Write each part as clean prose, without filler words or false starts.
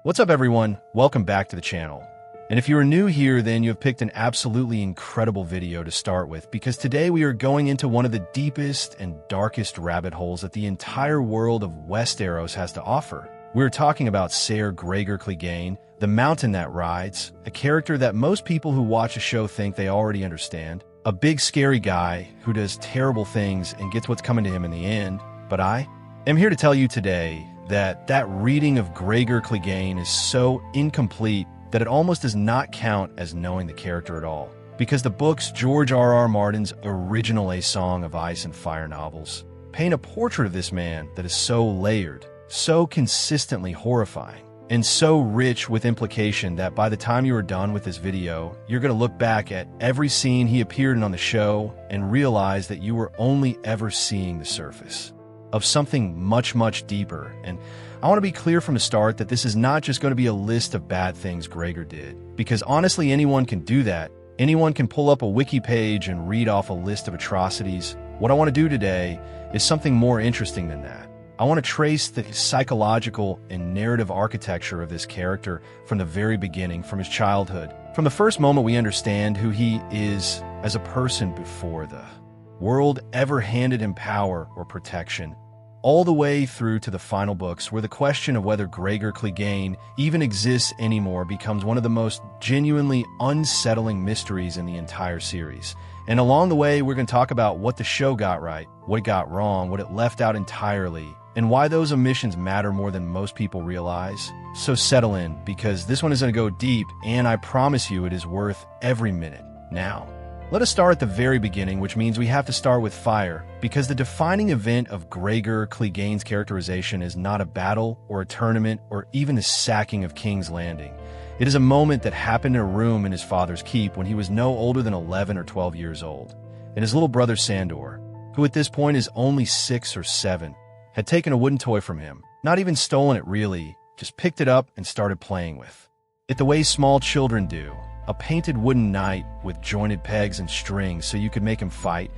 What's up, everyone? Welcome back to the channel. And if you are new here, then you have picked an absolutely incredible video to start with, because today we are going into one of the deepest and darkest rabbit holes that the entire world of Westeros has to offer. We're talking about Ser Gregor Clegane, the mountain that rides, a character that most people who watch the show think they already understand, a big scary guy who does terrible things and gets what's coming to him in the end. But I am here to tell you today that reading of Gregor Clegane is so incomplete that it almost does not count as knowing the character at all. Because the books George R.R. Martin's original A Song of Ice and Fire novels paint a portrait of this man that is so layered, so consistently horrifying, and so rich with implication that by the time you are done with this video, you're going to look back at every scene he appeared in on the show and realize that you were only ever seeing the surface of something much, much deeper. And I want to be clear from the start that this is not just going to be a list of bad things Gregor did, because honestly, anyone can do that. Anyone can pull up a wiki page and read off a list of atrocities. What I want to do today is something more interesting than that. I want to trace the psychological and narrative architecture of this character from the very beginning, from his childhood, from the first moment we understand who he is as a person before the world ever handed him power or protection, all the way through to the final books, where the question of whether Gregor Clegane even exists anymore becomes one of the most genuinely unsettling mysteries in the entire series. And along the way, we're going to talk about what the show got right, what it got wrong, what it left out entirely, and why those omissions matter more than most people realize. So settle in, because this one is going to go deep, and I promise you it is worth every minute. Now, let us start at the very beginning, which means we have to start with fire, because the defining event of Gregor Clegane's characterization is not a battle or a tournament or even the sacking of King's Landing. It is a moment that happened in a room in his father's keep when he was no older than 11 or 12 years old, and his little brother Sandor, who at this point is only 6 or 7, had taken a wooden toy from him, not even stolen it really, just picked it up and started playing with it the way small children do. A painted wooden knight with jointed pegs and strings so you could make him fight.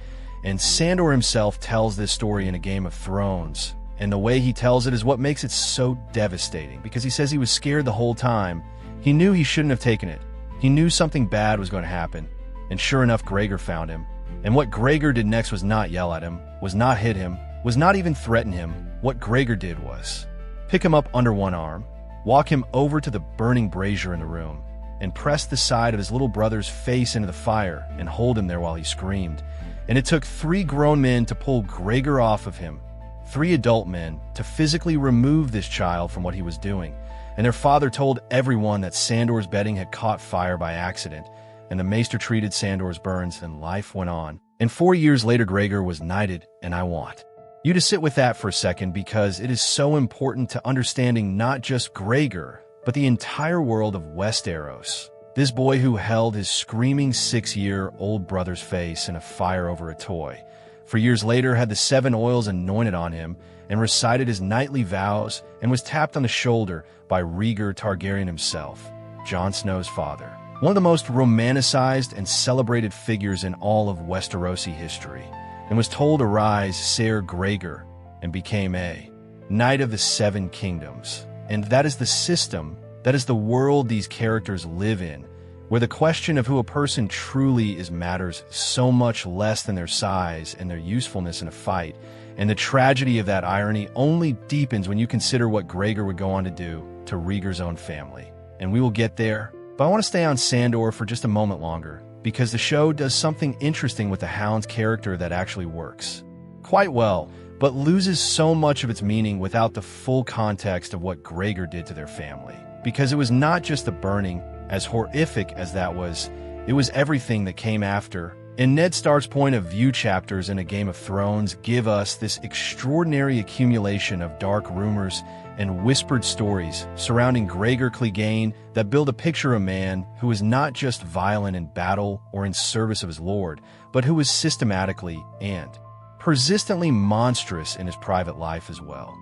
And Sandor himself tells this story in a Game of Thrones. And the way he tells it is what makes it so devastating, because he says he was scared the whole time. He knew he shouldn't have taken it. He knew something bad was going to happen. And sure enough, Gregor found him. And what Gregor did next was not yell at him, was not hit him, was not even threaten him. What Gregor did was pick him up under one arm, walk him over to the burning brazier in the room, and press the side of his little brother's face into the fire and hold him there while he screamed. And it took 3 grown men to pull Gregor off of him, 3 adult men, to physically remove this child from what he was doing. And their father told everyone that Sandor's bedding had caught fire by accident, and the maester treated Sandor's burns, and life went on. And 4 years later, Gregor was knighted, and I want you to sit with that for a second, because it is so important to understanding not just Gregor, but the entire world of Westeros. This boy who held his screaming 6-year-old brother's face in a fire over a toy, for years later had the 7 oils anointed on him and recited his knightly vows, and was tapped on the shoulder by Rhaegar Targaryen himself, Jon Snow's father, one of the most romanticized and celebrated figures in all of Westerosi history, and was told to rise Ser Gregor and became a Knight of the 7 Kingdoms. And that is the system, that is the world these characters live in, where the question of who a person truly is matters so much less than their size and their usefulness in a fight. And the tragedy of that irony only deepens when you consider what Gregor would go on to do to Rhaegar's own family. And we will get there, but I want to stay on Sandor for just a moment longer, because the show does something interesting with the Hound's character that actually works quite well, but loses so much of its meaning without the full context of what Gregor did to their family. Because it was not just the burning, as horrific as that was, it was everything that came after. And Ned Stark's point of view chapters in A Game of Thrones give us this extraordinary accumulation of dark rumors and whispered stories surrounding Gregor Clegane that build a picture of a man who was not just violent in battle or in service of his lord, but who was systematically and persistently monstrous in his private life as well.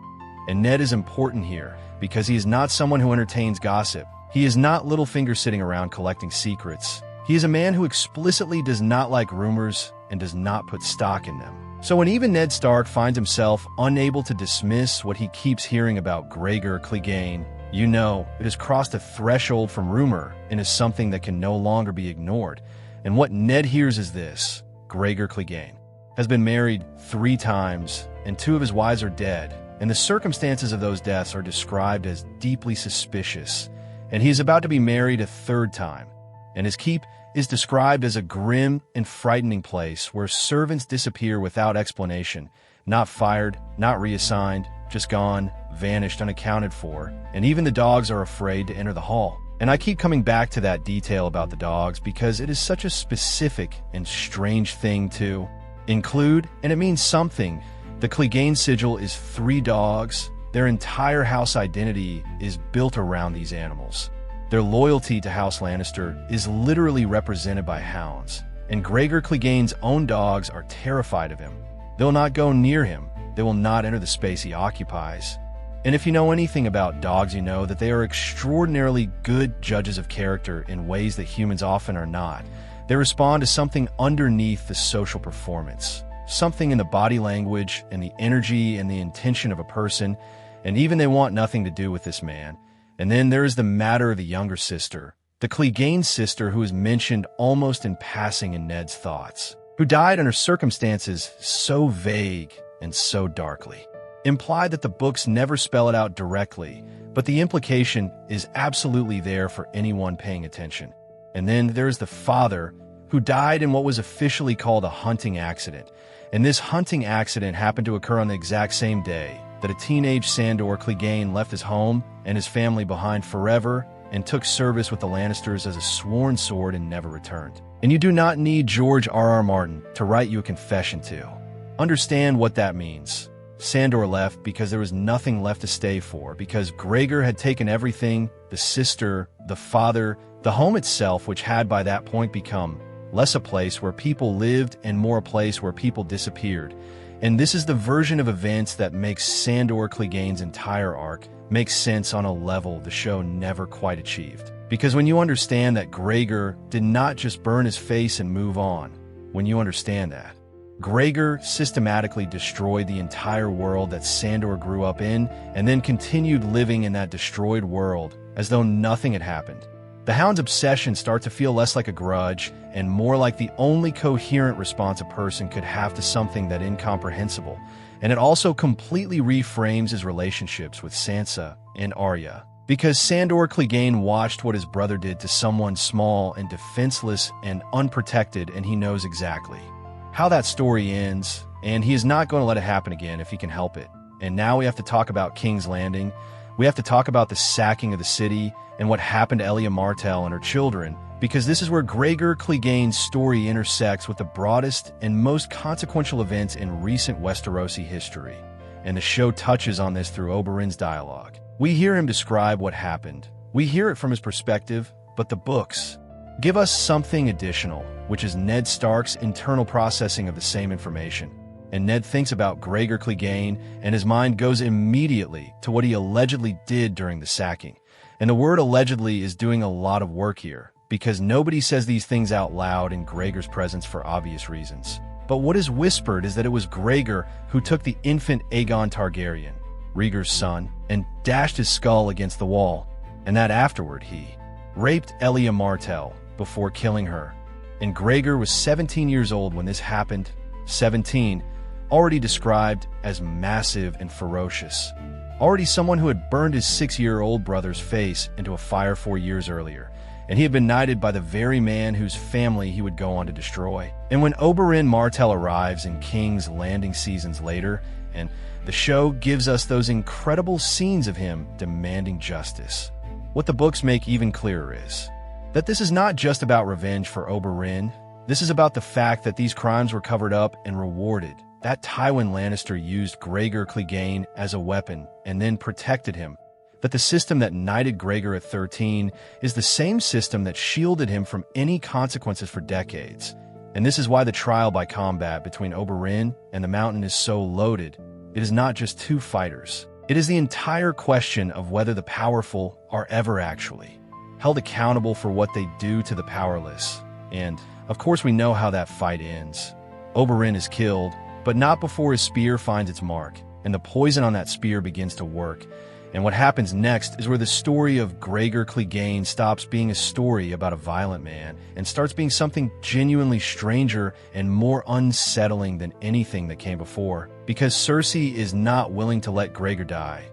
And Ned is important here, because he is not someone who entertains gossip. He is not Littlefinger sitting around collecting secrets. He is a man who explicitly does not like rumors and does not put stock in them. So when even Ned Stark finds himself unable to dismiss what he keeps hearing about Gregor Clegane, You know, it has crossed a threshold from rumor and is something that can no longer be ignored. And what Ned hears is this: Gregor Clegane has been married 3 times, and 2 of his wives are dead, and the circumstances of those deaths are described as deeply suspicious. And he is about to be married a 3rd time, and his keep is described as a grim and frightening place where servants disappear without explanation, not fired, not reassigned, just gone, vanished, unaccounted for, and even the dogs are afraid to enter the hall. And I keep coming back to that detail about the dogs because it is such a specific and strange thing to include, and it means something. The Clegane sigil is 3 dogs. Their entire house identity is built around these animals. Their loyalty to House Lannister is literally represented by hounds, and Gregor Clegane's own dogs are terrified of him. They'll not go near him. They will not enter the space he occupies. And if you know anything about dogs, you know that they are extraordinarily good judges of character in ways that humans often are not. They respond to something underneath the social performance, something in the body language and the energy and the intention of a person, and even they want nothing to do with this man. And then there is the matter of the younger sister, the Clegane sister who is mentioned almost in passing in Ned's thoughts, who died under circumstances so vague and so darkly. Implied that the books never spell it out directly, but the implication is absolutely there for anyone paying attention. And then there's the father, who died in what was officially called a hunting accident. And this hunting accident happened to occur on the exact same day that a teenage Sandor Clegane left his home and his family behind forever and took service with the Lannisters as a sworn sword and never returned. And you do not need George R.R. Martin to write you a confession to understand what that means. Sandor left because there was nothing left to stay for, because Gregor had taken everything: the sister, the father, the home itself, which had by that point become less a place where people lived and more a place where people disappeared. And this is the version of events that makes Sandor Clegane's entire arc make sense on a level the show never quite achieved. Because when you understand that Gregor did not just burn his face and move on, when you understand that, Gregor systematically destroyed the entire world that Sandor grew up in and then continued living in that destroyed world as though nothing had happened. The Hound's obsession starts to feel less like a grudge and more like the only coherent response a person could have to something that incomprehensible. And it also completely reframes his relationships with Sansa and Arya. Because Sandor Clegane watched what his brother did to someone small and defenseless and unprotected, and he knows exactly how that story ends, and he is not going to let it happen again if he can help it. And now we have to talk about King's Landing. We have to talk about the sacking of the city and what happened to Elia Martell and her children, because this is where Gregor Clegane's story intersects with the broadest and most consequential events in recent Westerosi history. And the show touches on this through Oberyn's dialogue. We hear him describe what happened. We hear it from his perspective, but the books give us something additional, which is Ned Stark's internal processing of the same information. And Ned thinks about Gregor Clegane, and his mind goes immediately to what he allegedly did during the sacking. And the word allegedly is doing a lot of work here, because nobody says these things out loud in Gregor's presence for obvious reasons. But what is whispered is that it was Gregor who took the infant Aegon Targaryen, Rhaegar's son, and dashed his skull against the wall, and that afterward he raped Elia Martell before killing her. And Gregor was 17 years old when this happened. 17, already described as massive and ferocious. Already someone who had burned his 6-year-old brother's face into a fire 4 years earlier. And he had been knighted by the very man whose family he would go on to destroy. And when Oberyn Martell arrives in King's Landing seasons later, and the show gives us those incredible scenes of him demanding justice, what the books make even clearer is that this is not just about revenge for Oberyn. This is about the fact that these crimes were covered up and rewarded. That Tywin Lannister used Gregor Clegane as a weapon and then protected him. That the system that knighted Gregor at 13 is the same system that shielded him from any consequences for decades. And this is why the trial by combat between Oberyn and the Mountain is so loaded. It is not just 2 fighters. It is the entire question of whether the powerful are ever actually held accountable for what they do to the powerless. And, of course, we know how that fight ends. Oberyn is killed, but not before his spear finds its mark, and the poison on that spear begins to work. And what happens next is where the story of Gregor Clegane stops being a story about a violent man and starts being something genuinely stranger and more unsettling than anything that came before. Because Cersei is not willing to let Gregor die.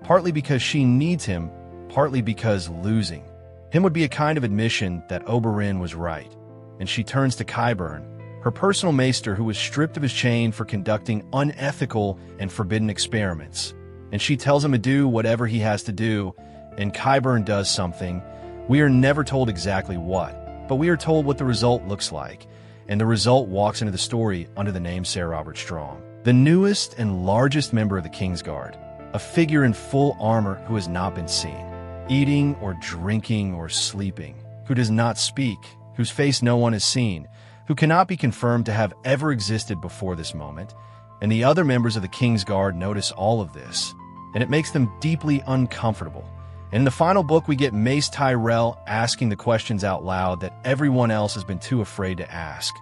Partly because she needs him, partly because losing him would be a kind of admission that Oberyn was right. And she turns to Qyburn, her personal maester who was stripped of his chain for conducting unethical and forbidden experiments. And she tells him to do whatever he has to do, and Qyburn does something. We are never told exactly what, but we are told what the result looks like, and the result walks into the story under the name Ser Robert Strong, the newest and largest member of the Kingsguard, a figure in full armor who has not been seen, eating or drinking or sleeping, who does not speak, whose face no one has seen, who cannot be confirmed to have ever existed before this moment. And the other members of the Kingsguard notice all of this, and it makes them deeply uncomfortable. And in the final book, we get Mace Tyrell asking the questions out loud that everyone else has been too afraid to ask.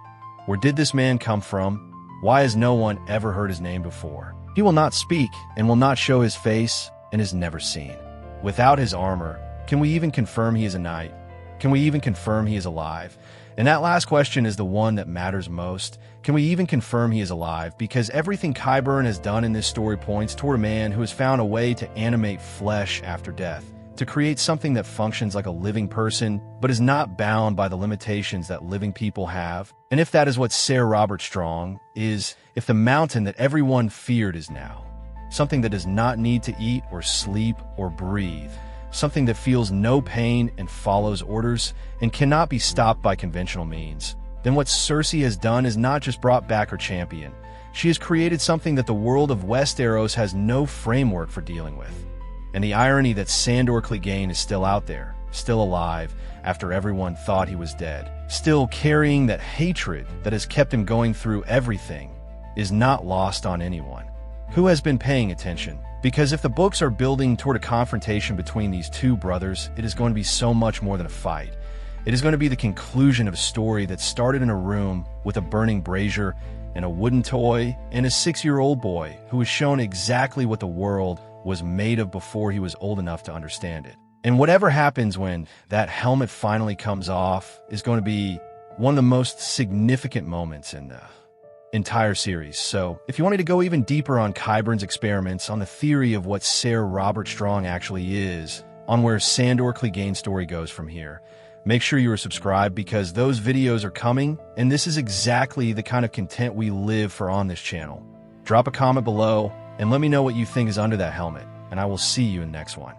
Where did this man come from? Why has no one ever heard his name before? He will not speak and will not show his face and is never seen. Without his armor, can we even confirm he is a knight? Can we even confirm he is alive? And that last question is the one that matters most. Can we even confirm he is alive? Because everything Qyburn has done in this story points toward a man who has found a way to animate flesh after death, to create something that functions like a living person, but is not bound by the limitations that living people have. And if that is what Ser Robert Strong is, if the mountain that everyone feared is now, something that does not need to eat or sleep or breathe, something that feels no pain and follows orders and cannot be stopped by conventional means, then what Cersei has done is not just brought back her champion. She has created something that the world of Westeros has no framework for dealing with. And the irony that Sandor Clegane is still out there, still alive, after everyone thought he was dead, still carrying that hatred that has kept him going through everything, is not lost on anyone who has been paying attention. Because if the books are building toward a confrontation between these two brothers, it is going to be so much more than a fight. It is going to be the conclusion of a story that started in a room with a burning brazier and a wooden toy and a 6-year-old boy who was shown exactly what the world was made of before he was old enough to understand it. And whatever happens when that helmet finally comes off is going to be one of the most significant moments in the entire series. So if you wanted to go even deeper on Qyburn's experiments, on the theory of what Ser Robert Strong actually is, on where Sandor Clegane's story goes from here, make sure you are subscribed because those videos are coming, and this is exactly the kind of content we live for on this channel. Drop a comment below and let me know what you think is under that helmet, and I will see you in the next one.